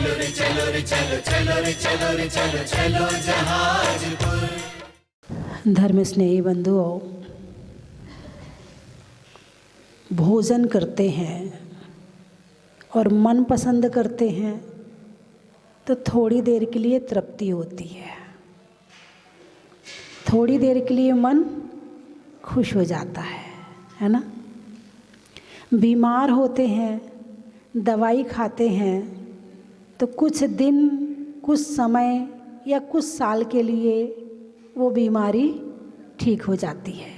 चलो रे चलो रे चलो चलो रे चलो रे चलो चलो जहाजपुर। धर्म स्नेही बंधुओं, भोजन करते हैं और मन पसंद करते हैं तो थोड़ी देर के लिए तृप्ति होती है, थोड़ी देर के लिए मन खुश हो जाता है ना। बीमार होते हैं, दवाई खाते हैं तो कुछ दिन, कुछ समय या कुछ साल के लिए वो बीमारी ठीक हो जाती है।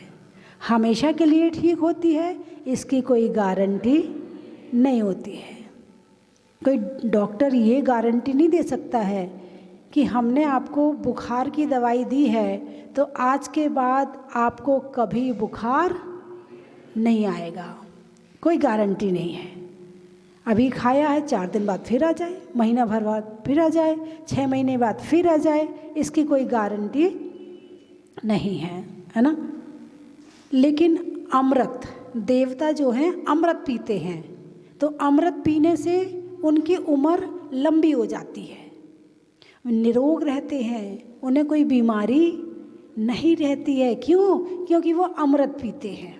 हमेशा के लिए ठीक होती है इसकी कोई गारंटी नहीं होती है। कोई डॉक्टर ये गारंटी नहीं दे सकता है कि हमने आपको बुखार की दवाई दी है तो आज के बाद आपको कभी बुखार नहीं आएगा। कोई गारंटी नहीं है। अभी खाया है, 4 दिन बाद फिर आ जाए, महीना भर बाद फिर आ जाए, 6 महीने बाद फिर आ जाए, इसकी कोई गारंटी नहीं है ना। लेकिन अमृत, देवता जो हैं अमृत पीते हैं तो अमृत पीने से उनकी उम्र लंबी हो जाती है, निरोग रहते हैं, उन्हें कोई बीमारी नहीं रहती है। क्यों? क्योंकि वो अमृत पीते हैं।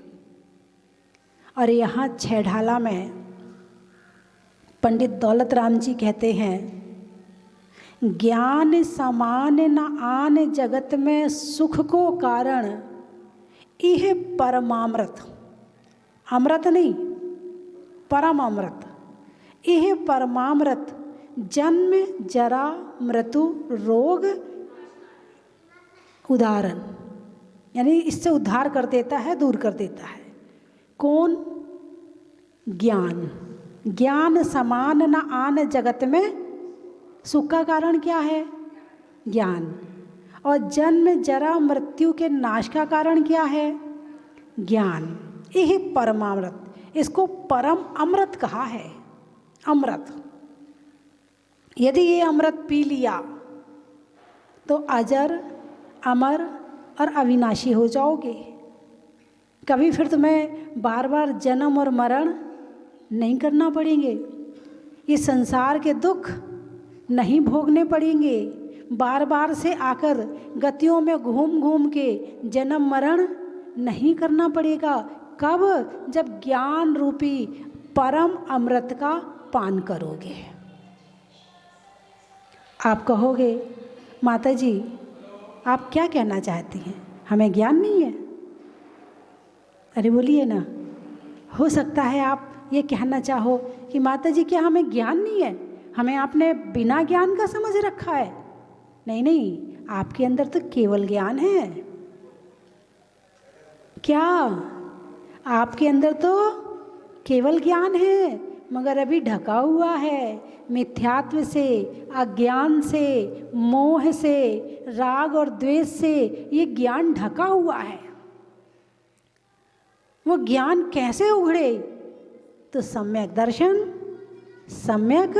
और यहाँ छेढ़ाला में पंडित दौलत राम जी कहते हैं, ज्ञान समान न आन जगत में सुख को कारण, यह परमामृत, अमृत नहीं परम अमृत, यह परमामृत जन्म जरा मृत्यु रोग उदाहरण, यानी इससे उद्धार कर देता है, दूर कर देता है। कौन? ज्ञान। ज्ञान समान न आन जगत में, सुख का कारण क्या है? ज्ञान। और जन्म जरा मृत्यु के नाश का कारण क्या है? ज्ञान। यही परमामृत, इसको परम अमृत कहा है। अमृत, यदि ये अमृत पी लिया तो अजर अमर और अविनाशी हो जाओगे। कभी फिर तुम्हें बार बार जन्म और मरण नहीं करना पड़ेंगे, ये संसार के दुख नहीं भोगने पड़ेंगे, बार बार से आकर गतियों में घूम घूम के जन्म मरण नहीं करना पड़ेगा। कब? जब ज्ञान रूपी परम अमृत का पान करोगे। आप कहोगे माता जी आप क्या कहना चाहती हैं, हमें ज्ञान नहीं है? अरे बोलिए ना, हो सकता है आप ये कहना चाहो कि माता जी क्या हमें ज्ञान नहीं है, हमें आपने बिना ज्ञान का समझ रखा है। नहीं नहीं, आपके अंदर तो केवल ज्ञान है। क्या? आपके अंदर तो केवल ज्ञान है, मगर अभी ढका हुआ है मिथ्यात्व से, अज्ञान से, मोह से, राग और द्वेष से। ये ज्ञान ढका हुआ है। वो ज्ञान कैसे उघड़े? तो सम्यक दर्शन, सम्यक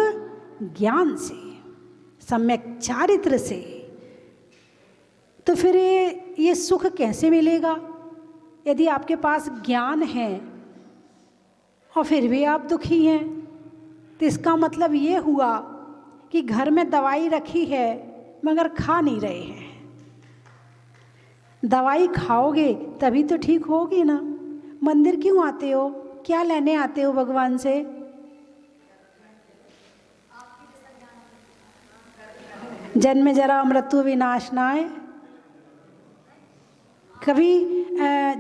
ज्ञान से, सम्यक चारित्र से। तो फिर ये सुख कैसे मिलेगा? यदि आपके पास ज्ञान है और फिर भी आप दुखी हैं तो इसका मतलब ये हुआ कि घर में दवाई रखी है मगर खा नहीं रहे हैं। दवाई खाओगे तभी तो ठीक होगी ना। मंदिर क्यों आते हो? क्या लेने आते हो भगवान से? जन्म जरा मृत्यु विनाशनाय। कभी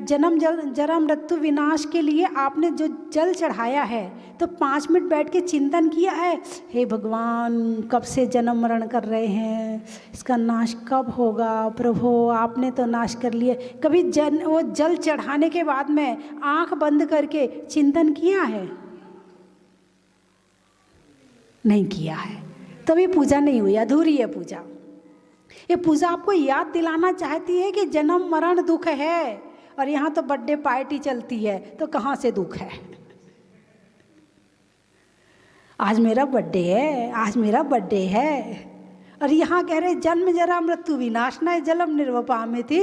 जन्म जरा मृत्यु विनाश के लिए आपने जो जल चढ़ाया है तो 5 मिनट बैठ के चिंतन किया है, हे भगवान कब से जन्म मरण कर रहे हैं, इसका नाश कब होगा? प्रभु आपने तो नाश कर लिए। कभी वो जल चढ़ाने के बाद में आंख बंद करके चिंतन किया है? नहीं किया है, तभी पूजा नहीं हुई, अधूरी है पूजा। ये पूजा आपको याद दिलाना चाहती है कि जन्म मरण दुख है, और यहाँ तो बर्थडे पार्टी चलती है तो कहाँ से दुख है? आज मेरा बर्थडे है, आज मेरा बर्थडे है, और यहाँ कह रहे जन्म जरा मृत्यु विनाशनाय जलम निर्वपामिति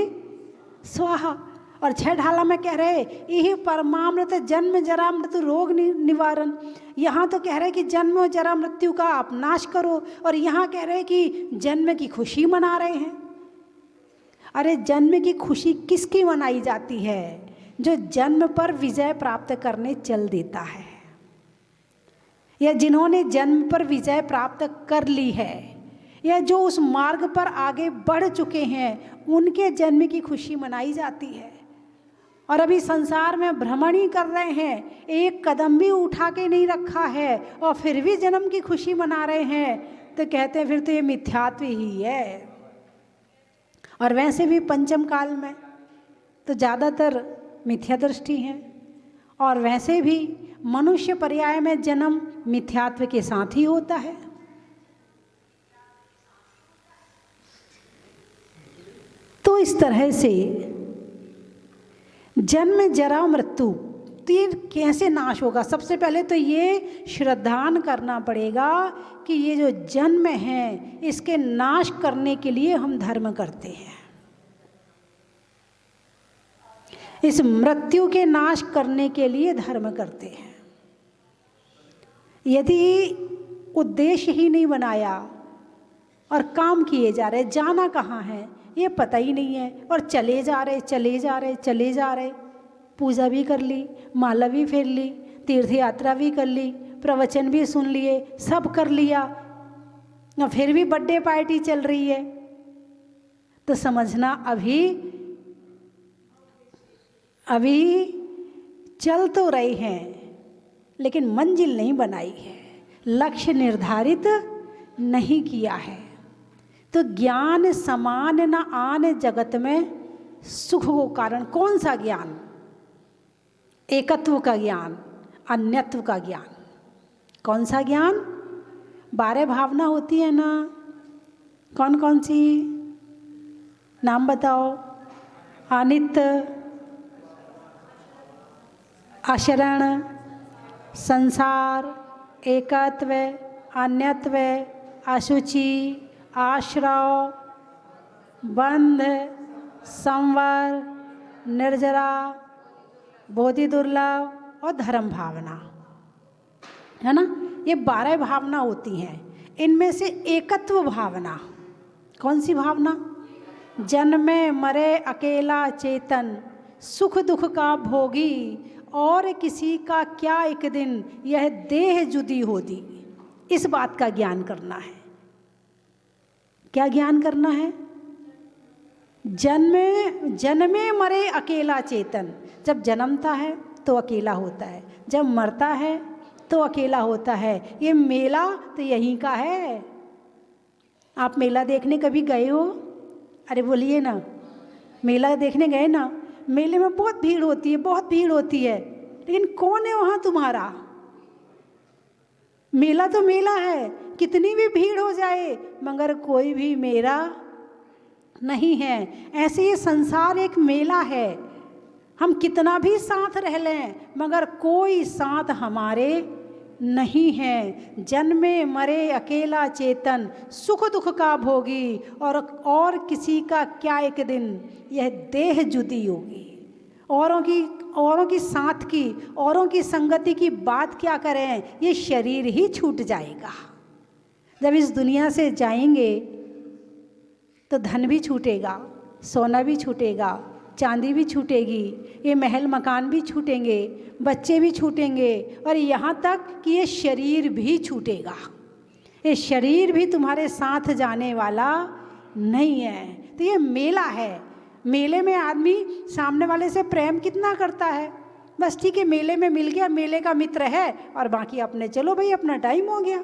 स्वाहा। और 6 ढाला में कह रहे यही परमामृत जन्म जरा मृत्यु रोग निवारण। यहाँ तो कह रहे कि जन्म और जरा मृत्यु का आप नाश करो, और यहाँ कह रहे कि जन्म की खुशी मना रहे हैं। अरे जन्म की खुशी किसकी मनाई जाती है? जो जन्म पर विजय प्राप्त करने चल देता है, या जिन्होंने जन्म पर विजय प्राप्त कर ली है, या जो उस मार्ग पर आगे बढ़ चुके हैं, उनके जन्म की खुशी मनाई जाती है। और अभी संसार में भ्रमण ही कर रहे हैं, एक कदम भी उठा के नहीं रखा है, और फिर भी जन्म की खुशी मना रहे हैं, तो कहते हैं फिर तो ये मिथ्यात्व ही है। और वैसे भी पंचम काल में तो ज़्यादातर मिथ्या दृष्टि है, और वैसे भी मनुष्य पर्याय में जन्म मिथ्यात्व के साथ ही होता है। तो इस तरह से जन्म जरा मृत्यु तो ये कैसे नाश होगा? सबसे पहले तो ये श्रद्धान करना पड़ेगा कि ये जो जन्म है इसके नाश करने के लिए हम धर्म करते हैं। इस मृत्यु के नाश करने के लिए धर्म करते हैं। यदि उद्देश्य ही नहीं बनाया और काम किए जा रहे, जाना कहाँ है ये पता ही नहीं है, और चले जा रहे, पूजा भी कर ली, माला भी फेर ली, तीर्थ यात्रा भी कर ली, प्रवचन भी सुन लिए, सब कर लिया, और फिर भी बर्थडे पार्टी चल रही है, तो समझना अभी चल तो रहे हैं लेकिन मंजिल नहीं बनाई है, लक्ष्य निर्धारित नहीं किया है। तो ज्ञान समान न आन जगत में सुख को कारण। कौन सा ज्ञान? एकत्व का ज्ञान, अन्यत्व का ज्ञान। कौन सा ज्ञान? 12 भावना होती है ना, कौन कौन सी? नाम बताओ। अनित्य, अशरण, संसार, एकत्व, अन्यत्व, अशुचि, आश्रव, बंध, संवर, निर्जरा, बोधि दुर्लभ और धर्म भावना, है ना। ये 12 भावना होती हैं। इनमें से एकत्व भावना, कौन सी भावना? जन्मे मरे अकेला चेतन, सुख दुख का भोगी, और किसी का क्या एक दिन, यह देह जुदी होती। इस बात का ज्ञान करना है। क्या ज्ञान करना है? जन्मे मरे अकेला चेतन। जब जन्मता है तो अकेला होता है, जब मरता है तो अकेला होता है। ये मेला तो यहीं का है। आप मेला देखने कभी गए हो? अरे बोलिए ना, मेला देखने गए ना? मेले में बहुत भीड़ होती है, बहुत भीड़ होती है, लेकिन कौन है वहाँ तुम्हारा? मेला तो मेला है, कितनी भी भीड़ हो जाए मगर कोई भी मेरा नहीं है। ऐसे ये संसार एक मेला है। हम कितना भी साथ रह लें मगर कोई साथ हमारे नहीं है। जन्मे मरे अकेला चेतन, सुख दुख का भोगी, और किसी का क्या एक दिन, यह देह जुदी होगी। औरों की साथ की, औरों की संगति की बात क्या करें, ये शरीर ही छूट जाएगा। जब इस दुनिया से जाएंगे तो धन भी छूटेगा, सोना भी छूटेगा, चांदी भी छूटेगी, ये महल मकान भी छूटेंगे, बच्चे भी छूटेंगे, और यहाँ तक कि ये शरीर भी छूटेगा। ये शरीर भी तुम्हारे साथ जाने वाला नहीं है। तो ये मेला है। मेले में आदमी सामने वाले से प्रेम कितना करता है, बस ठीक है मेले में मिल गया, मेले का मित्र है, और बाकी अपने चलो भाई अपना टाइम हो गया।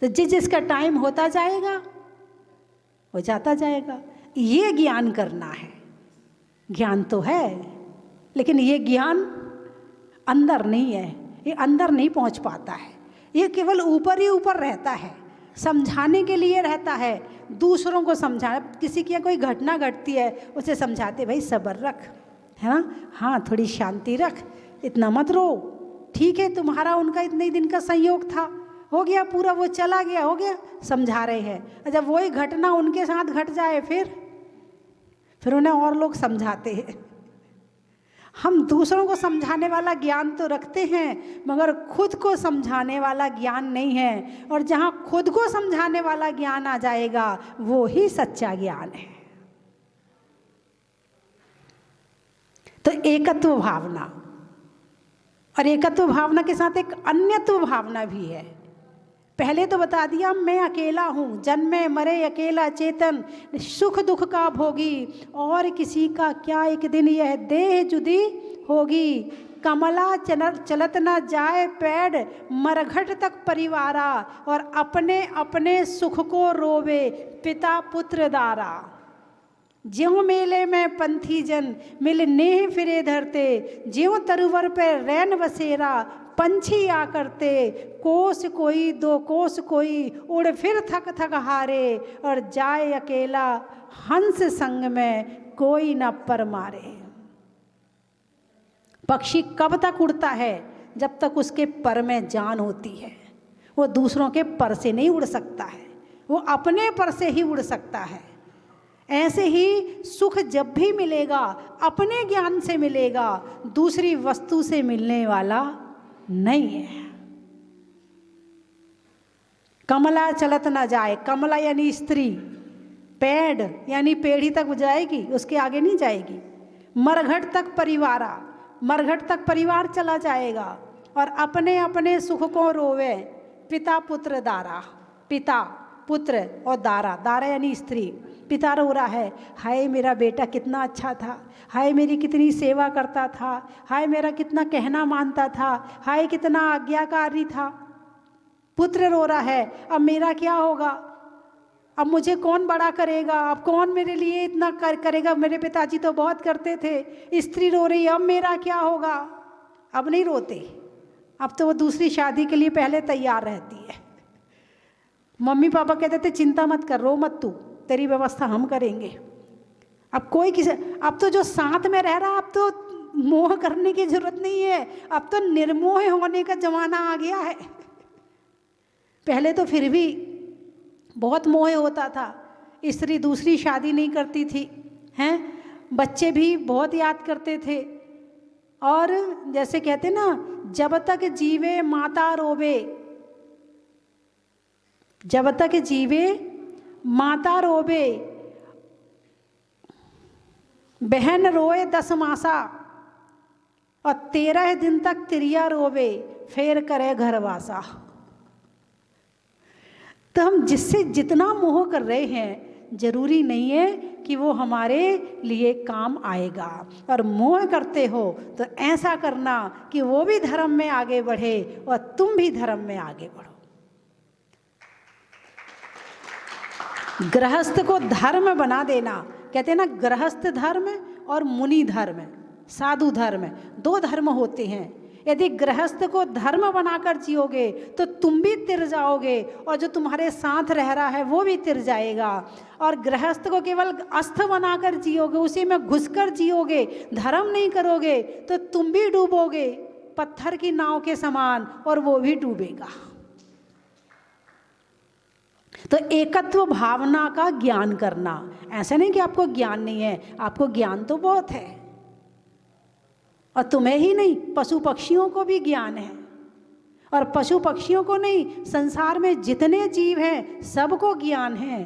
तो जिसका टाइम होता जाएगा वो जाता जाएगा। ये ज्ञान करना है। ज्ञान तो है लेकिन ये ज्ञान अंदर नहीं है, ये अंदर नहीं पहुंच पाता है। ये केवल ऊपर ही ऊपर रहता है, समझाने के लिए रहता है, दूसरों को समझाना। किसी की कोई घटना घटती है उसे समझाते भाई सब्र रख, है ना, हाँ थोड़ी शांति रख, इतना मत रो, ठीक है तुम्हारा उनका इतने दिन का संयोग था, हो गया पूरा, वो चला गया, हो गया, समझा रहे हैं। जब वही घटना उनके साथ घट जाए फिर उन्हें और लोग समझाते हैं, हम दूसरों को समझाने वाला ज्ञान तो रखते हैं, मगर खुद को समझाने वाला ज्ञान नहीं है। और जहाँ खुद को समझाने वाला ज्ञान आ जाएगा वो ही सच्चा ज्ञान है। तो एकत्व भावना, और एकत्व भावना के साथ एक अन्यत्व भावना भी है। पहले तो बता दिया मैं अकेला हूँ, जन्मे मरे अकेला चेतन, सुख दुख का भोगी, और किसी का क्या एक दिन यह देह जुदी होगी। कमला चलत न जाए पैड, मरघट तक परिवारा, और अपने अपने सुख को रोवे पिता पुत्र दारा। ज्यों मेले में पंथी जन मिल नेह फिरे धरते, ज्यों तरुवर पे रैन बसेरा पंछी आ करते। कोस कोई दो कोस कोई उड़ फिर थक थक हारे, और जाए अकेला हंस संग में कोई न पर मारे। पक्षी कब तक उड़ता है? जब तक उसके पर में जान होती है। वो दूसरों के पर से नहीं उड़ सकता है, वो अपने पर से ही उड़ सकता है। ऐसे ही सुख जब भी मिलेगा अपने ज्ञान से मिलेगा, दूसरी वस्तु से मिलने वाला नहीं है। कमला चलत ना जाए, कमला यानी स्त्री, पेड़ यानी पेड़ी तक जाएगी, उसके आगे नहीं जाएगी। मरघट तक परिवारा, मरघट तक परिवार चला जाएगा, और अपने अपने सुख को रोवे पिता पुत्र दारा। पिता पुत्र और दारा, दारा यानी स्त्री। पिता रो रहा है, हाय मेरा बेटा कितना अच्छा था, हाय मेरी कितनी सेवा करता था, हाय मेरा कितना कहना मानता था, हाय कितना आज्ञाकारी था। पुत्र रो रहा है, अब मेरा क्या होगा, अब मुझे कौन बड़ा करेगा, अब कौन मेरे लिए इतना करेगा, मेरे पिताजी तो बहुत करते थे। स्त्री रो रही है, अब मेरा क्या होगा। अब नहीं रोते, अब तो वो दूसरी शादी के लिए पहले तैयार रहती है। मम्मी पापा कहते थे चिंता मत कर, रो मत तू, तेरी व्यवस्था हम करेंगे। अब कोई किसी, अब तो जो साथ में रह रहा, अब तो मोह करने की जरूरत नहीं है, अब तो निर्मोह होने का जमाना आ गया है। पहले तो फिर भी बहुत मोह होता था, स्त्री दूसरी शादी नहीं करती थी, हैं, बच्चे भी बहुत याद करते थे। और जैसे कहते ना, जब तक जीवे माता रोवे, जब तक जीवे माता रोवे, बहन रोए 10 मासा, और 13 दिन तक तिरिया रोवे, फेर करे घरवासा। तो हम जिससे जितना मोह कर रहे हैं, जरूरी नहीं है कि वो हमारे लिए काम आएगा। और मोह करते हो तो ऐसा करना कि वो भी धर्म में आगे बढ़े और तुम भी धर्म में आगे बढ़ो। गृहस्थ को धर्म बना देना, कहते हैं ना, गृहस्थ धर्म और मुनि धर्म, साधु धर्म, 2 धर्म होते हैं। यदि गृहस्थ को धर्म बनाकर जियोगे तो तुम भी तिर जाओगे, और जो तुम्हारे साथ रह रहा है वो भी तिर जाएगा। और गृहस्थ को केवल अस्थ बनाकर जियोगे, उसी में घुसकर जियोगे, धर्म नहीं करोगे, तो तुम भी डूबोगे पत्थर की नाव के समान, और वो भी डूबेगा। तो एकत्व भावना का ज्ञान करना, ऐसा नहीं कि आपको ज्ञान नहीं है, आपको ज्ञान तो बहुत है, और तुम्हें ही नहीं, पशु पक्षियों को भी ज्ञान है। और पशु पक्षियों को नहीं, संसार में जितने जीव हैं सबको ज्ञान है।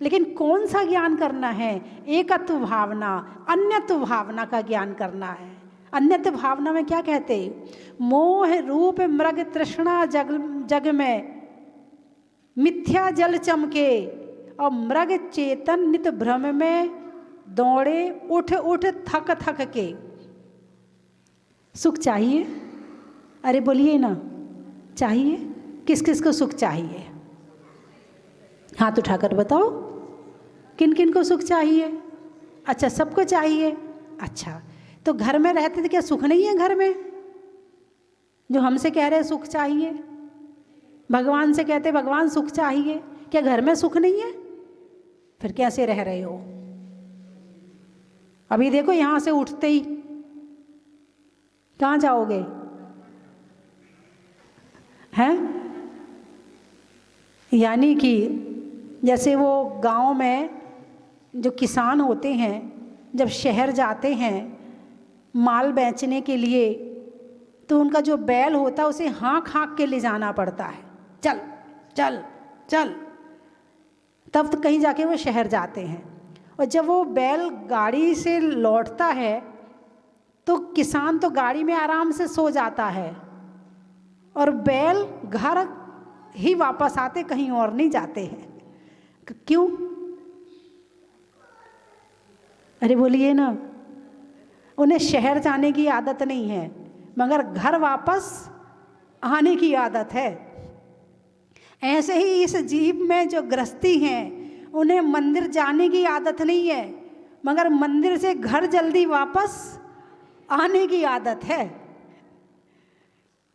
लेकिन कौन सा ज्ञान करना है? एकत्व भावना, अन्यत्व भावना का ज्ञान करना है। अन्यत्व भावना में क्या कहते हैं? मोह रूप मृग तृष्णा जग में मिथ्या जल चमके, और मृग चेतन नित भ्रम में दौड़े उठ उठ थक थक के। सुख चाहिए? अरे बोलिए ना, चाहिए? किस किस को सुख चाहिए? हाथ उठाकर बताओ, किन किन को सुख चाहिए? अच्छा, सबको चाहिए। अच्छा, तो घर में रहते थे, क्या सुख नहीं है घर में? जो हमसे कह रहे सुख चाहिए, भगवान से कहते भगवान सुख चाहिए, क्या घर में सुख नहीं है? फिर कैसे रह रहे हो? अभी देखो, यहां से उठते ही कहाँ जाओगे? हैं? यानी कि जैसे वो गांव में जो किसान होते हैं, जब शहर जाते हैं माल बेचने के लिए, तो उनका जो बैल होता है उसे हाँक हाँक के ले जाना पड़ता है, चल चल चल, तब तो कहीं जाके वो शहर जाते हैं। और जब वो बैल गाड़ी से लौटता है तो किसान तो गाड़ी में आराम से सो जाता है और बैल घर ही वापस आते, कहीं और नहीं जाते हैं। क्यों? अरे बोलिए ना, उन्हें शहर जाने की आदत नहीं है मगर घर वापस आने की आदत है। ऐसे ही इस जीव में जो गृहस्थी हैं उन्हें मंदिर जाने की आदत नहीं है मगर मंदिर से घर जल्दी वापस आने की आदत है।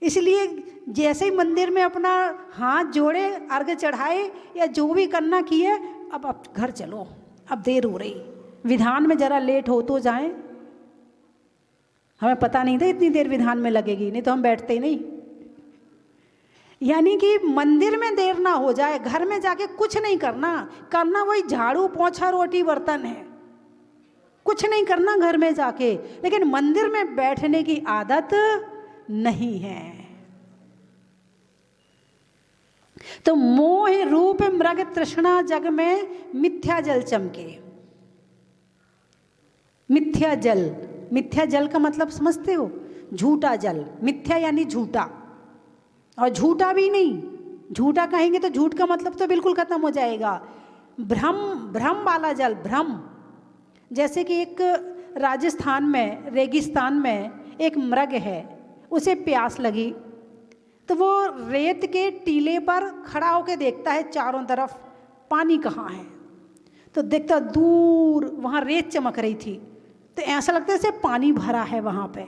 इसलिए जैसे ही मंदिर में अपना हाथ जोड़े, अर्घ चढ़ाए या जो भी करना किए, अब घर चलो, अब देर हो रही, विधान में जरा लेट हो तो जाएं। हमें पता नहीं था इतनी देर विधान में लगेगी, नहीं तो हम बैठते ही नहीं। यानी कि मंदिर में देर ना हो जाए, घर में जाके कुछ नहीं करना वही झाड़ू पोंछा रोटी बर्तन है, कुछ नहीं करना घर में जाके, लेकिन मंदिर में बैठने की आदत नहीं है। तो मोह रूप मृग तृष्णा जग में मिथ्या जल चमके। मिथ्या जल, मिथ्या जल का मतलब समझते हो? झूठा जल। मिथ्या यानी झूठा, और झूठा भी नहीं, झूठा कहेंगे तो झूठ का मतलब तो बिल्कुल खत्म हो जाएगा। भ्रम वाला जल, भ्रम। जैसे कि एक राजस्थान में रेगिस्तान में एक मृग है, उसे प्यास लगी तो वो रेत के टीले पर खड़ा होकर देखता है चारों तरफ पानी कहाँ है। तो देखता दूर वहाँ रेत चमक रही थी, तो ऐसा लगता है जैसे पानी भरा है वहाँ पे।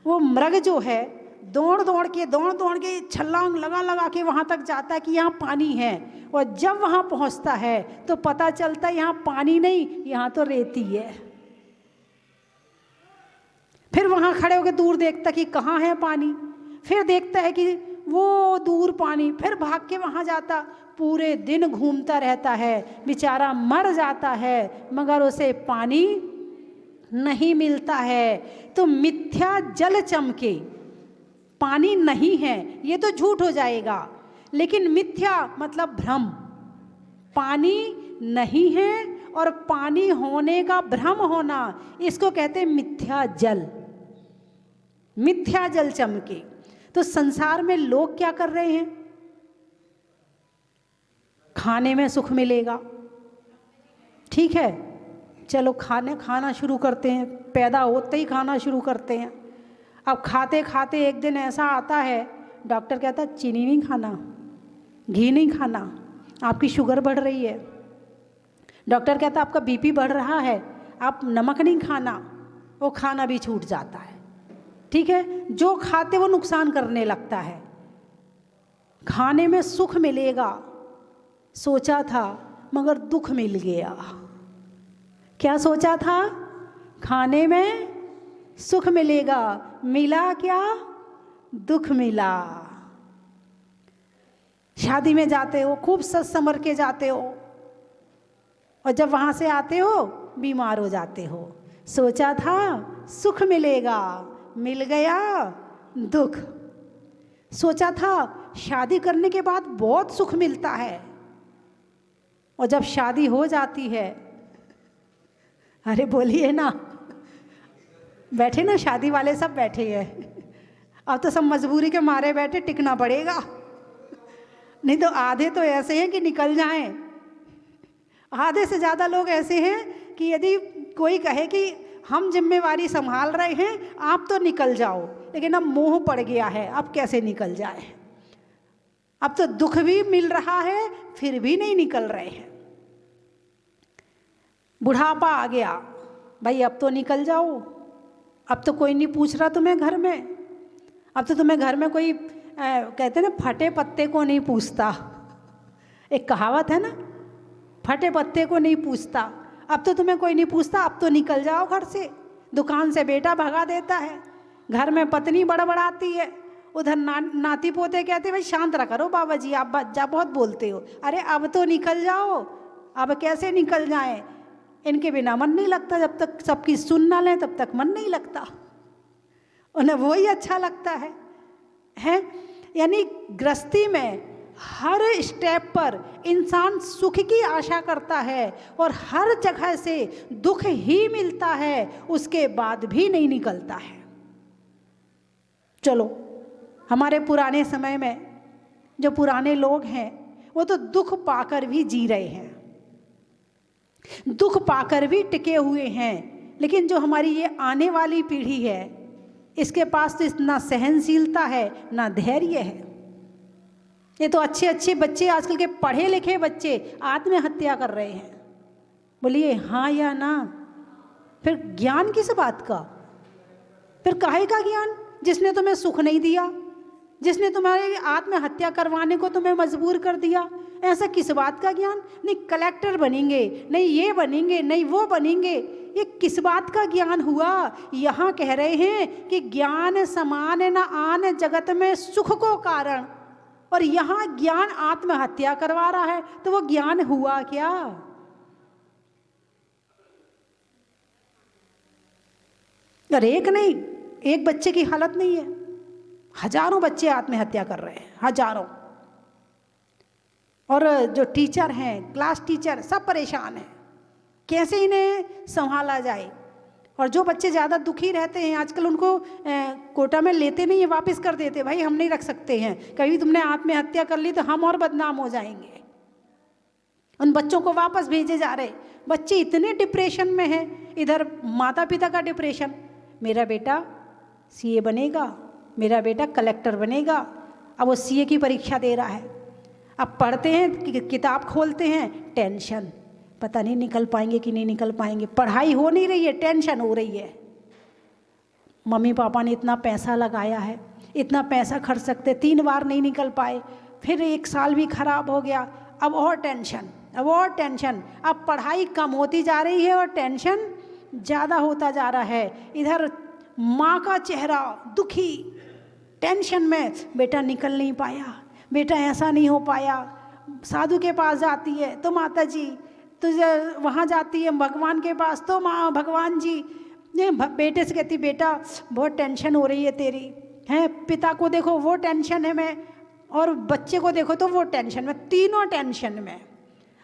वो मृग जो है दौड़ दौड़ के छलांग लगा के वहाँ तक जाता है कि यहाँ पानी है, और जब वहाँ पहुँचता है तो पता चलता है यहाँ पानी नहीं, यहाँ तो रेती है। फिर वहाँ खड़े होकर दूर देखता कि कहाँ है पानी, फिर देखता है कि वो दूर पानी, फिर भाग के वहाँ जाता, पूरे दिन घूमता रहता है, बेचारा मर जाता है मगर उसे पानी नहीं मिलता है। तो मिथ्या जल चमके, पानी नहीं है ये तो झूठ हो जाएगा, लेकिन मिथ्या मतलब भ्रम, पानी नहीं है और पानी होने का भ्रम होना, इसको कहते हैं मिथ्या जल। मिथ्या जल चमके। तो संसार में लोग क्या कर रहे हैं? खाने में सुख मिलेगा, ठीक है, चलो खाना शुरू करते हैं, पैदा होते ही खाना शुरू करते हैं। अब खाते खाते एक दिन ऐसा आता है, डॉक्टर कहता है चीनी नहीं खाना, घी नहीं खाना, आपकी शुगर बढ़ रही है। डॉक्टर कहता है आपका बीपी बढ़ रहा है, आप नमक नहीं खाना, वो खाना भी छूट जाता है। ठीक है, जो खाते वो नुकसान करने लगता है। खाने में सुख मिलेगा सोचा था मगर दुख मिल गया। क्या सोचा था? खाने में सुख मिलेगा, मिला क्या? दुख मिला। शादी में जाते हो, खूब सज संवर के जाते हो, और जब वहाँ से आते हो बीमार हो जाते हो। सोचा था सुख मिलेगा, मिल गया दुख। सोचा था शादी करने के बाद बहुत सुख मिलता है, और जब शादी हो जाती है, अरे बोलिए ना, बैठे ना, शादी वाले सब बैठे हैं, अब तो सब मजबूरी के मारे बैठे, टिकना पड़ेगा, नहीं तो आधे तो ऐसे हैं कि निकल जाएं। आधे से ज़्यादा लोग ऐसे हैं कि यदि कोई कहे कि हम जिम्मेवारी संभाल रहे हैं, आप तो निकल जाओ, लेकिन अब मोह पड़ गया है, अब कैसे निकल जाए। अब तो दुख भी मिल रहा है फिर भी नहीं निकल रहे हैं। बुढ़ापा आ गया, भाई अब तो निकल जाओ, अब तो कोई नहीं पूछ रहा तुम्हें घर में, अब तो तुम्हें घर में कोई कहते हैं ना, फटे पत्ते को नहीं पूछता, एक कहावत है ना, फटे पत्ते को नहीं पूछता। अब तो तुम्हें कोई नहीं पूछता, अब तो निकल जाओ घर से। दुकान से बेटा भगा देता है, घर में पत्नी बड़बड़ाती है, उधर नाती पोते कहते हैं भाई शांत रखा करो बाबा जी, आप बहुत बोलते हो। अरे अब तो निकल जाओ, अब कैसे निकल जाएं? इनके बिना मन नहीं लगता, जब तक सबकी सुन ना लें तब तक मन नहीं लगता। उन्हें वही अच्छा लगता है। यानी गृहस्थी में हर स्टेप पर इंसान सुख की आशा करता है और हर जगह से दुख ही मिलता है, उसके बाद भी नहीं निकलता है। चलो, हमारे पुराने समय में जो पुराने लोग हैं वो तो दुख पाकर भी जी रहे हैं, दुख पाकर भी टिके हुए हैं। लेकिन जो हमारी ये आने वाली पीढ़ी है, इसके पास तो ना सहनशीलता है ना धैर्य है। ये तो अच्छे अच्छे बच्चे, आजकल के पढ़े लिखे बच्चे आत्महत्या कर रहे हैं। बोलिए हाँ या ना? फिर ज्ञान किस बात का? फिर काहे का ज्ञान जिसने तुम्हें सुख नहीं दिया, जिसने तुम्हारी आत्महत्या करवाने को तुम्हें मजबूर कर दिया? ऐसा किस बात का ज्ञान? नहीं कलेक्टर बनेंगे, नहीं ये बनेंगे, नहीं वो बनेंगे, ये किस बात का ज्ञान हुआ? यहाँ कह रहे हैं कि ज्ञान समान न आन जगत में सुख को कारण, और यहाँ ज्ञान आत्महत्या करवा रहा है, तो वो ज्ञान हुआ क्या? और एक नहीं, एक बच्चे की हालत नहीं है, हजारों बच्चे आत्महत्या कर रहे हैं, हजारों। और जो टीचर हैं, क्लास टीचर, सब परेशान हैं, कैसे इन्हें संभाला जाए। और जो बच्चे ज़्यादा दुखी रहते हैं आजकल, उनको कोटा में लेते नहीं है, वापस कर देते, भाई हम नहीं रख सकते हैं, कभी तुमने आत्महत्या कर ली तो हम और बदनाम हो जाएंगे। उन बच्चों को वापस भेजे जा रहे। बच्चे इतने डिप्रेशन में हैं, इधर माता पिता का डिप्रेशन, मेरा बेटा सीए बनेगा, मेरा बेटा कलेक्टर बनेगा। अब वो सीए की परीक्षा दे रहा है, अब पढ़ते हैं, किताब खोलते हैं, टेंशन, पता नहीं निकल पाएंगे कि नहीं निकल पाएंगे। पढ़ाई हो नहीं रही है, टेंशन हो रही है। मम्मी पापा ने इतना पैसा लगाया है, इतना पैसा खर्च सकते, 3 बार नहीं निकल पाए, फिर 1 साल भी खराब हो गया, अब और टेंशन, अब और टेंशन। अब पढ़ाई कम होती जा रही है और टेंशन ज़्यादा होता जा रहा है। इधर माँ का चेहरा दुखी, टेंशन में, बेटा निकल नहीं पाया, बेटा ऐसा नहीं हो पाया। साधु के पास जाती है तो माता जी, तुझे वहाँ जाती है भगवान के पास तो माँ भगवान जी, बेटे से कहती बेटा बहुत टेंशन हो रही है तेरी, हैं पिता को देखो वो टेंशन है में, और बच्चे को देखो तो वो टेंशन में, तीनों टेंशन में।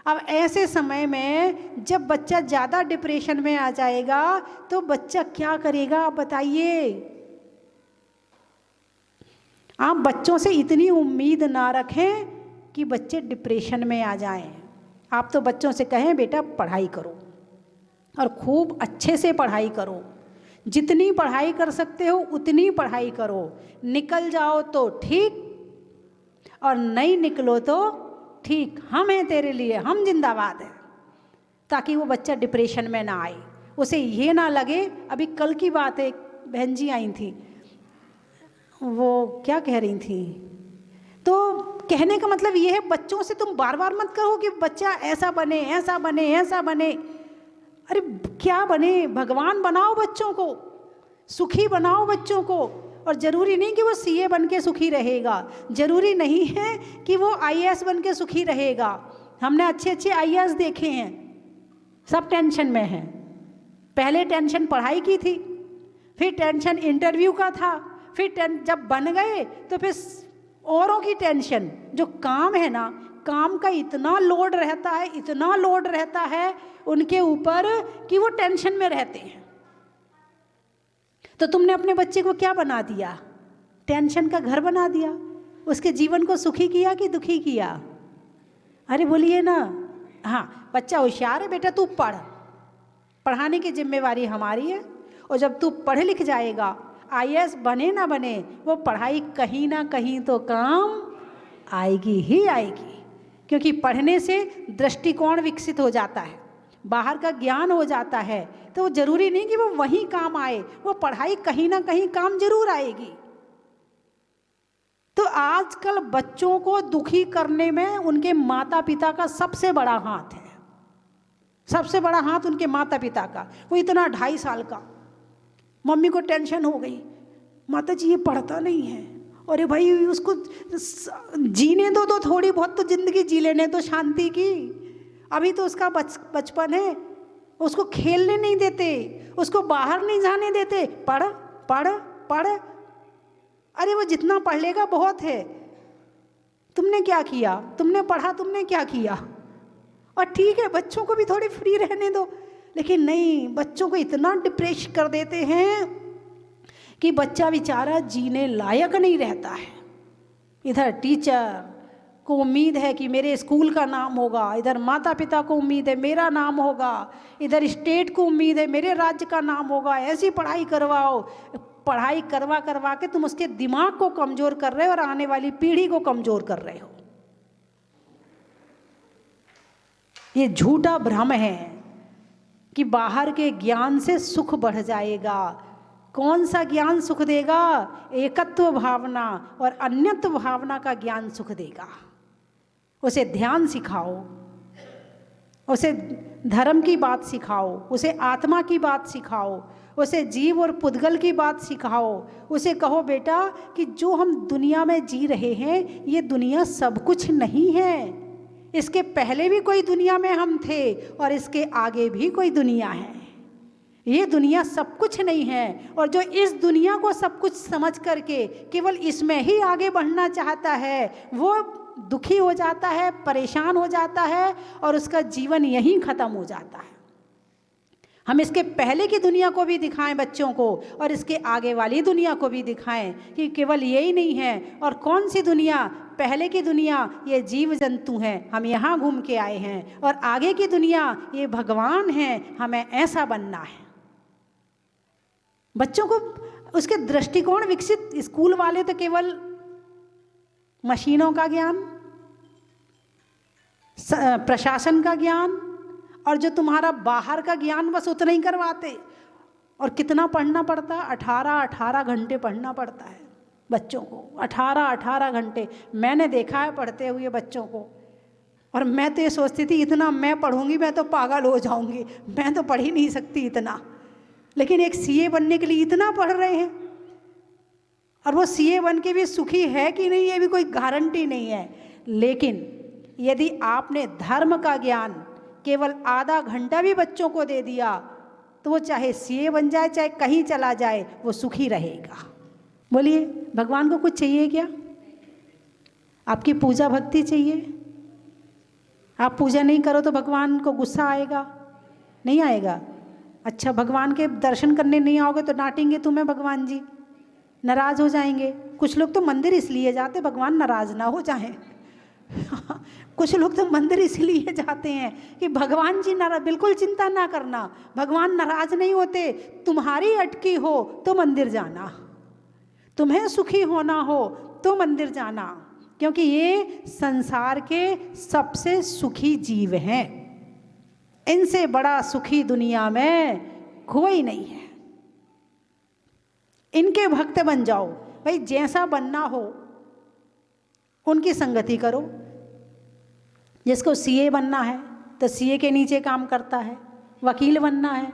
अब ऐसे समय में जब बच्चा ज़्यादा डिप्रेशन में आ जाएगा तो बच्चा क्या करेगा आप बताइए? आप बच्चों से इतनी उम्मीद ना रखें कि बच्चे डिप्रेशन में आ जाएं। आप तो बच्चों से कहें बेटा पढ़ाई करो और खूब अच्छे से पढ़ाई करो, जितनी पढ़ाई कर सकते हो उतनी पढ़ाई करो, निकल जाओ तो ठीक और नहीं निकलो तो ठीक, हम हैं तेरे लिए, हम जिंदाबाद हैं। ताकि वो बच्चा डिप्रेशन में ना आए, उसे ये ना लगे। अभी कल की बात है, बहन जी आई थी, वो क्या कह रही थी, तो कहने का मतलब ये है बच्चों से तुम बार बार मत कहो कि बच्चा ऐसा बने, ऐसा बने, ऐसा बने। अरे क्या बने, भगवान बनाओ बच्चों को, सुखी बनाओ बच्चों को। और ज़रूरी नहीं कि वो सीए बन के सुखी रहेगा, ज़रूरी नहीं है कि वो आईएएस बन के सुखी रहेगा। हमने अच्छे अच्छे आईएएस देखे हैं, सब टेंशन में हैं। पहले टेंशन पढ़ाई की थी, फिर टेंशन इंटरव्यू का था, फिर जब बन गए तो फिर औरों की टेंशन। जो काम है ना, काम का इतना लोड रहता है, इतना लोड रहता है उनके ऊपर कि वो टेंशन में रहते हैं। तो तुमने अपने बच्चे को क्या बना दिया? टेंशन का घर बना दिया। उसके जीवन को सुखी किया कि दुखी किया? अरे बोलिए ना। हाँ, बच्चा होशियार है, बेटा तू पढ़, पढ़ाने की जिम्मेवारी हमारी है। और जब तू पढ़ लिख जाएगा, आईएएस बने ना बने, वो पढ़ाई कहीं ना कहीं तो काम आएगी ही आएगी। क्योंकि पढ़ने से दृष्टिकोण विकसित हो जाता है, बाहर का ज्ञान हो जाता है। तो जरूरी नहीं कि वो वहीं काम आए, वो पढ़ाई कहीं ना कहीं काम जरूर आएगी। तो आजकल बच्चों को दुखी करने में उनके माता पिता का सबसे बड़ा हाथ है, सबसे बड़ा हाथ उनके माता पिता का। वो इतना 2.5 साल का, मम्मी को टेंशन हो गई, माता जी ये पढ़ता नहीं है, अरे भाई उसको जीने दो तो थोड़ी बहुत तो जिंदगी जी लेने तो शांति की। अभी तो उसका बचपन है, उसको खेलने नहीं देते, उसको बाहर नहीं जाने देते, पढ़ पढ़ पढ़, अरे वो जितना पढ़ लेगा बहुत है, तुमने क्या किया, तुमने पढ़ा, तुमने क्या किया। और ठीक है बच्चों को भी थोड़ी फ्री रहने दो, लेकिन नहीं, बच्चों को इतना डिप्रेस कर देते हैं कि बच्चा बेचारा जीने लायक नहीं रहता है। इधर टीचर को उम्मीद है कि मेरे स्कूल का नाम होगा, इधर माता पिता को उम्मीद है मेरा नाम होगा, इधर स्टेट को उम्मीद है मेरे राज्य का नाम होगा, ऐसी पढ़ाई करवाओ। पढ़ाई करवा करवा के तुम उसके दिमाग को कमज़ोर कर रहे हो और आने वाली पीढ़ी को कमज़ोर कर रहे हो। ये झूठा भ्रम है कि बाहर के ज्ञान से सुख बढ़ जाएगा। कौन सा ज्ञान सुख देगा? एकत्व भावना और अन्यत्व भावना का ज्ञान सुख देगा। उसे ध्यान सिखाओ, उसे धर्म की बात सिखाओ, उसे आत्मा की बात सिखाओ, उसे जीव और पुद्गल की बात सिखाओ। उसे कहो बेटा कि जो हम दुनिया में जी रहे हैं ये दुनिया सब कुछ नहीं है, इसके पहले भी कोई दुनिया में हम थे और इसके आगे भी कोई दुनिया है। ये दुनिया सब कुछ नहीं है, और जो इस दुनिया को सब कुछ समझ करके केवल इसमें ही आगे बढ़ना चाहता है वो दुखी हो जाता है, परेशान हो जाता है और उसका जीवन यहीं ख़त्म हो जाता है। हम इसके पहले की दुनिया को भी दिखाएं बच्चों को और इसके आगे वाली दुनिया को भी दिखाएं कि केवल यही नहीं है। और कौन सी दुनिया? पहले की दुनिया ये जीव जंतु हैं, हम यहाँ घूम के आए हैं, और आगे की दुनिया ये भगवान हैं, हमें ऐसा बनना है। बच्चों को उसके दृष्टिकोण विकसित। स्कूल वाले तो केवल मशीनों का ज्ञान, प्रशासन का ज्ञान और जो तुम्हारा बाहर का ज्ञान बस उतना ही करवाते। और कितना पढ़ना पड़ता है? 18 घंटे पढ़ना पड़ता है बच्चों को। 18 घंटे मैंने देखा है पढ़ते हुए बच्चों को। और मैं तो ये सोचती थी इतना मैं पढ़ूंगी मैं तो पागल हो जाऊंगी, मैं तो पढ़ ही नहीं सकती इतना। लेकिन एक सीए बनने के लिए इतना पढ़ रहे हैं, और वो सीए बन के भी सुखी है कि नहीं ये भी कोई गारंटी नहीं है। लेकिन यदि आपने धर्म का ज्ञान केवल आधा घंटा भी बच्चों को दे दिया तो वो चाहे सीए बन जाए चाहे कहीं चला जाए वो सुखी रहेगा। बोलिए, भगवान को कुछ चाहिए क्या? आपकी पूजा भक्ति चाहिए? आप पूजा नहीं करो तो भगवान को गुस्सा आएगा? नहीं आएगा। अच्छा, भगवान के दर्शन करने नहीं आओगे तो डांटेंगे तुम्हें भगवान जी, नाराज़ हो जाएंगे। कुछ लोग तो मंदिर इसलिए जाते भगवान नाराज़ ना हो जाएं। कुछ लोग तो मंदिर इसलिए जाते हैं कि भगवान जी नाराज, बिल्कुल चिंता ना करना, भगवान नाराज नहीं होते। तुम्हारी अटकी हो तो मंदिर जाना, तुम्हें सुखी होना हो तो मंदिर जाना, क्योंकि ये संसार के सबसे सुखी जीव हैं। इनसे बड़ा सुखी दुनिया में कोई नहीं है। इनके भक्त बन जाओ भाई, जैसा बनना हो उनकी संगति करो। जिसको सीए बनना है तो सीए के नीचे काम करता है, वकील बनना है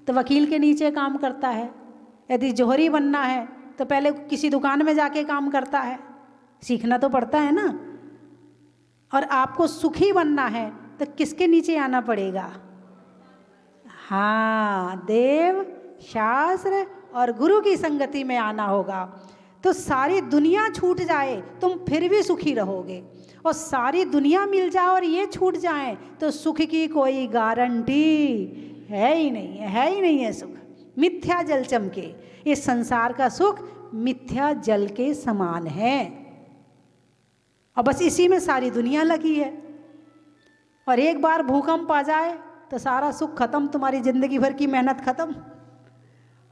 तो वकील के नीचे काम करता है, यदि जौहरी बनना है तो पहले किसी दुकान में जाके काम करता है, सीखना तो पड़ता है ना। और आपको सुखी बनना है तो किसके नीचे आना पड़ेगा? हाँ, देव, शास्त्र और गुरु की संगति में आना होगा। तो सारी दुनिया छूट जाए तुम फिर भी सुखी रहोगे, और सारी दुनिया मिल जाए और ये छूट जाए तो सुख की कोई गारंटी है ही नहीं है, है ही नहीं है सुख। मिथ्या जल चमके, इस संसार का सुख मिथ्या जल के समान है, और बस इसी में सारी दुनिया लगी है। और एक बार भूकंप आ जाए तो सारा सुख खत्म, तुम्हारी जिंदगी भर की मेहनत खत्म।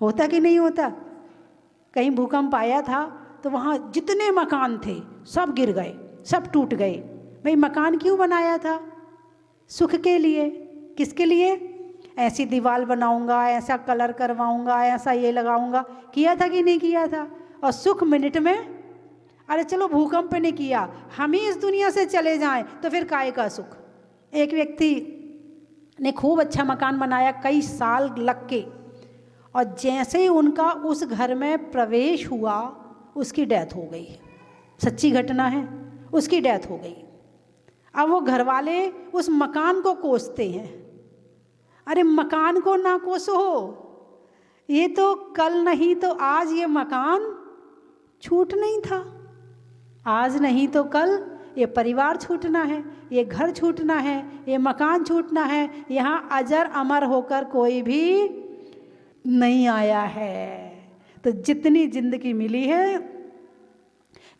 होता कि नहीं होता? कहीं भूकंप आया था तो वहाँ जितने मकान थे सब गिर गए, सब टूट गए। भाई मकान क्यों बनाया था? सुख के लिए। किसके लिए? ऐसी दीवार बनाऊंगा, ऐसा कलर करवाऊंगा, ऐसा ये लगाऊंगा। किया था कि नहीं किया था? और सुख मिनट में, अरे चलो भूकंप ने किया, हम ही इस दुनिया से चले जाएं तो फिर काय का सुख। एक व्यक्ति ने खूब अच्छा मकान बनाया कई साल लग के, और जैसे ही उनका उस घर में प्रवेश हुआ उसकी डेथ हो गई। सच्ची घटना है, उसकी डेथ हो गई। अब वो घर वाले उस मकान को कोसते हैं। अरे मकान को ना कोसो, ये तो कल नहीं तो आज ये मकान छूट नहीं था, आज नहीं तो कल ये परिवार छूटना है, ये घर छूटना है, ये मकान छूटना है। यहाँ अजर अमर होकर कोई भी नहीं आया है। तो जितनी जिंदगी मिली है,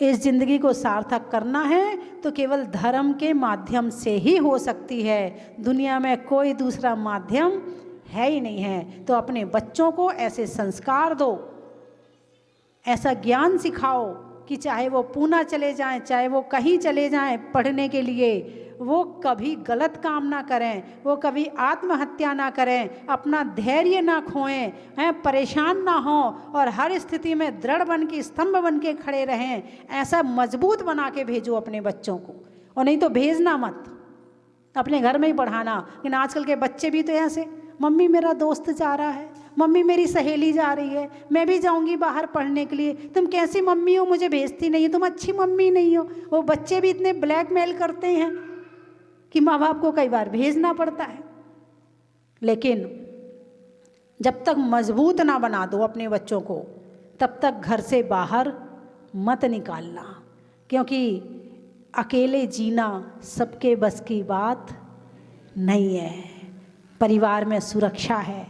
इस जिंदगी को सार्थक करना है तो केवल धर्म के माध्यम से ही हो सकती है। दुनिया में कोई दूसरा माध्यम है ही नहीं है। तो अपने बच्चों को ऐसे संस्कार दो, ऐसा ज्ञान सिखाओ कि चाहे वो पूना चले जाएं, चाहे वो कहीं चले जाएं पढ़ने के लिए, वो कभी गलत काम ना करें, वो कभी आत्महत्या ना करें, अपना धैर्य ना खोएं, हैं, परेशान ना हों और हर स्थिति में दृढ़ बन के स्तंभ बन के खड़े रहें। ऐसा मजबूत बना के भेजो अपने बच्चों को, और नहीं तो भेजना मत, अपने घर में ही पढ़ाना। लेकिन आजकल के बच्चे भी तो ऐसे, मम्मी मेरा दोस्त जा रहा है, मम्मी मेरी सहेली जा रही है, मैं भी जाऊंगी बाहर पढ़ने के लिए, तुम कैसी मम्मी हो, मुझे भेजती नहीं हो, तुम अच्छी मम्मी नहीं हो। वो बच्चे भी इतने ब्लैकमेल करते हैं कि माँ बाप को कई बार भेजना पड़ता है। लेकिन जब तक मजबूत ना बना दो अपने बच्चों को, तब तक घर से बाहर मत निकालना, क्योंकि अकेले जीना सबके बस की बात नहीं है। परिवार में सुरक्षा है,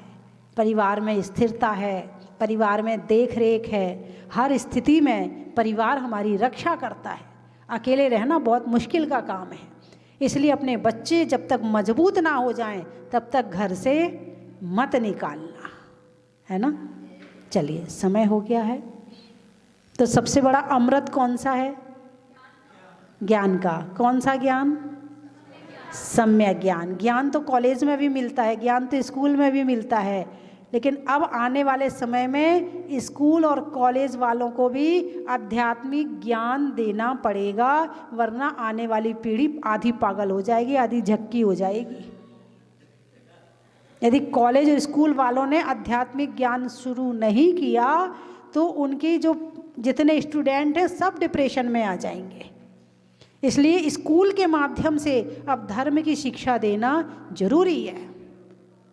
परिवार में स्थिरता है, परिवार में देख रेख है, हर स्थिति में परिवार हमारी रक्षा करता है। अकेले रहना बहुत मुश्किल का काम है। इसलिए अपने बच्चे जब तक मजबूत ना हो जाएं, तब तक घर से मत निकालना, है ना। चलिए, समय हो गया है। तो सबसे बड़ा अमृत कौन सा है? ज्ञान का। कौन सा ज्ञान? सम्यक ज्ञान। ज्ञान तो कॉलेज में भी मिलता है, ज्ञान तो स्कूल में भी मिलता है, लेकिन अब आने वाले समय में स्कूल और कॉलेज वालों को भी आध्यात्मिक ज्ञान देना पड़ेगा, वरना आने वाली पीढ़ी आधी पागल हो जाएगी, आधी झक्की हो जाएगी। यदि कॉलेज और स्कूल वालों ने आध्यात्मिक ज्ञान शुरू नहीं किया तो उनके जो जितने स्टूडेंट हैं सब डिप्रेशन में आ जाएंगे। इसलिए स्कूल के माध्यम से अब धर्म की शिक्षा देना जरूरी है,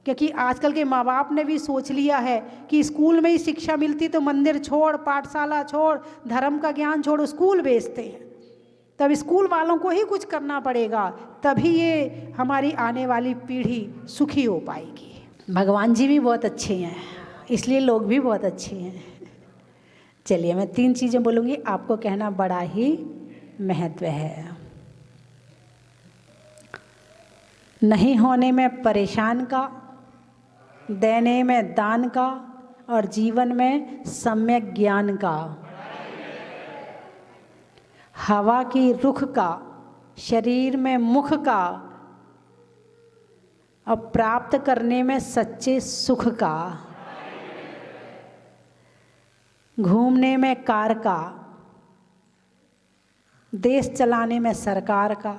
क्योंकि आजकल के माँ बाप ने भी सोच लिया है कि स्कूल में ही शिक्षा मिलती तो मंदिर छोड़, पाठशाला छोड़, धर्म का ज्ञान छोड़ स्कूल भेजते हैं। तब स्कूल वालों को ही कुछ करना पड़ेगा, तभी ये हमारी आने वाली पीढ़ी सुखी हो पाएगी। भगवान जी भी बहुत अच्छे हैं, इसलिए लोग भी बहुत अच्छे हैं। चलिए, मैं 3 चीज़ें बोलूँगी, आपको कहना बड़ा ही महत्व है। नहीं होने में परेशान का, देने में दान का, और जीवन में सम्यक ज्ञान का। हवा की रुख का, शरीर में मुख का, और प्राप्त करने में सच्चे सुख का। घूमने में कार का, देश चलाने में सरकार का,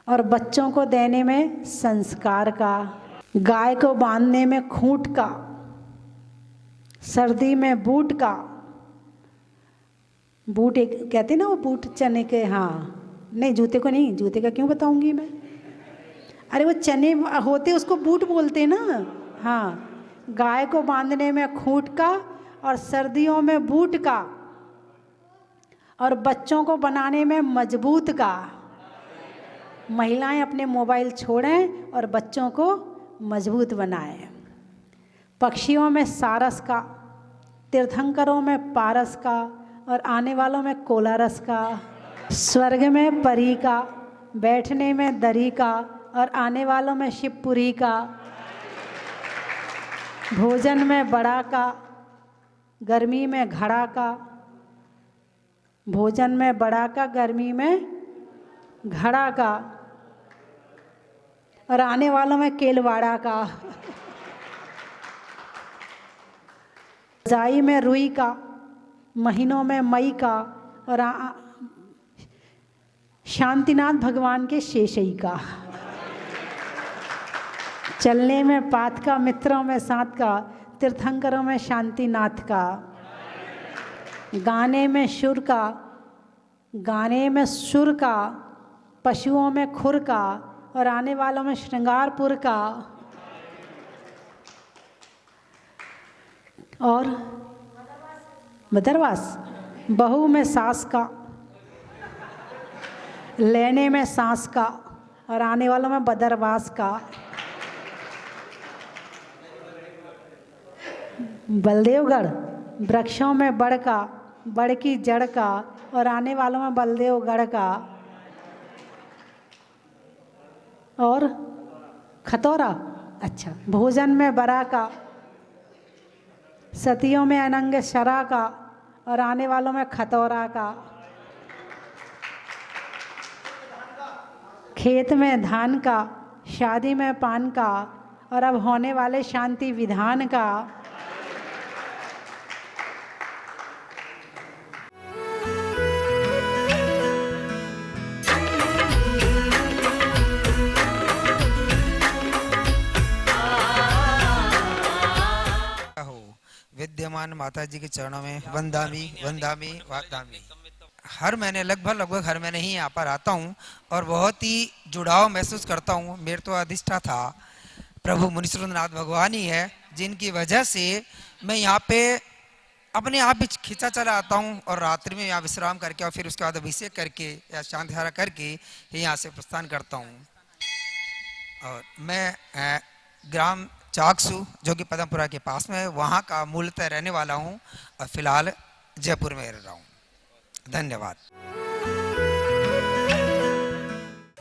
और बच्चों को देने में संस्कार का। गाय को बांधने में खूंट का, सर्दी में बूट का। बूट एक कहते ना, वो बूट चने के, हाँ नहीं जूते को नहीं, जूते का क्यों बताऊंगी मैं, अरे वो चने होते उसको बूट बोलते ना। हाँ, गाय को बांधने में खूंट का और सर्दियों में बूट का, और बच्चों को बनाने में मजबूत का। महिलाएं अपने मोबाइल छोड़ें और बच्चों को मजबूत बनाएं। पक्षियों में सारस का, तीर्थंकरों में पारस का, और आने वालों में कोलारस का। स्वर्ग में परी का, बैठने में दरी का, और आने वालों में शिवपुरी का। भोजन में बड़ा का, गर्मी में घड़ा का। भोजन में बड़ा का, गर्मी में घड़ा का, और आने वालों में केलवाड़ा का। जाई में रुई का, महीनों में मई का, और शांतिनाथ भगवान के शेषई का। चलने में पात का, मित्रों में साथ का, तीर्थंकरों में शांतिनाथ का। गाने में सुर का, गाने में सुर का, पशुओं में खुर का, और आने वालों में श्रृंगारपुर का। और बदरवास, बहू में सास का, लेने में सांस का, और आने वालों में बदरवास का। बलदेवगढ़, वृक्षों में बड़ का, बड़ की जड़ का, और आने वालों में बलदेवगढ़ का। और खतौरा, अच्छा, भोजन में बरा का, सतियों में अनंग शरा का, और आने वालों में खतौरा का। खेत में धान का, शादी में पान का, और अब होने वाले शांति विधान का। विद्यमान माता जी के चरणों में वंदामी वंदामी वादामी। हर महीने लगभग हर महीने ही यहाँ पर आता हूँ और बहुत ही जुड़ाव महसूस करता हूँ। मेरे तो अधिष्ठा था प्रभु मुनीश्वरनाथ भगवान ही है, जिनकी वजह से मैं यहाँ पे अपने आप भी खिंचा चला आता हूँ और रात्रि में यहाँ विश्राम करके और फिर उसके बाद अभिषेक करके या शांति धारा करके यहाँ से प्रस्थान करता हूँ। और मैं ग्राम चाकसू जो कि पदमपुरा के पास में है, वहाँ का मूलतः रहने वाला हूँ और फिलहाल जयपुर में रह रहा हूँ। धन्यवाद।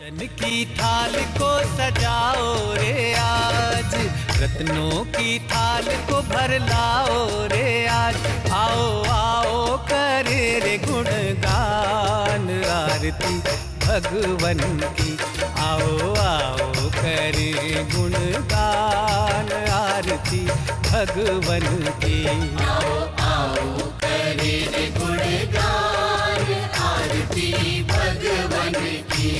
जन की थाल को सजाओ रे आज, रत्नों की थाल को भर लाओ रे आज। आओ आओ करे रे गुणगान आरती भगवन की। आओ आओ करे गुणगान आरती भगवन की। आओ आओ करे रे गुणगान आरती भगवन की।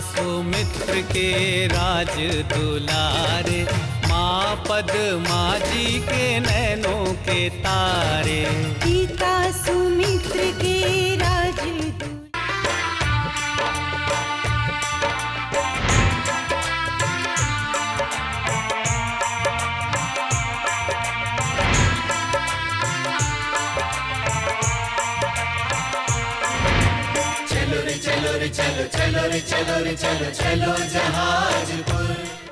सुमित्र के राज दुलारे, माँ पद्मा जी के नैनों के तारे। पिता सुमित्र के राज चलो रे चलो रे चलो चलो रे चलो रे चलो चलो जहाजपुर।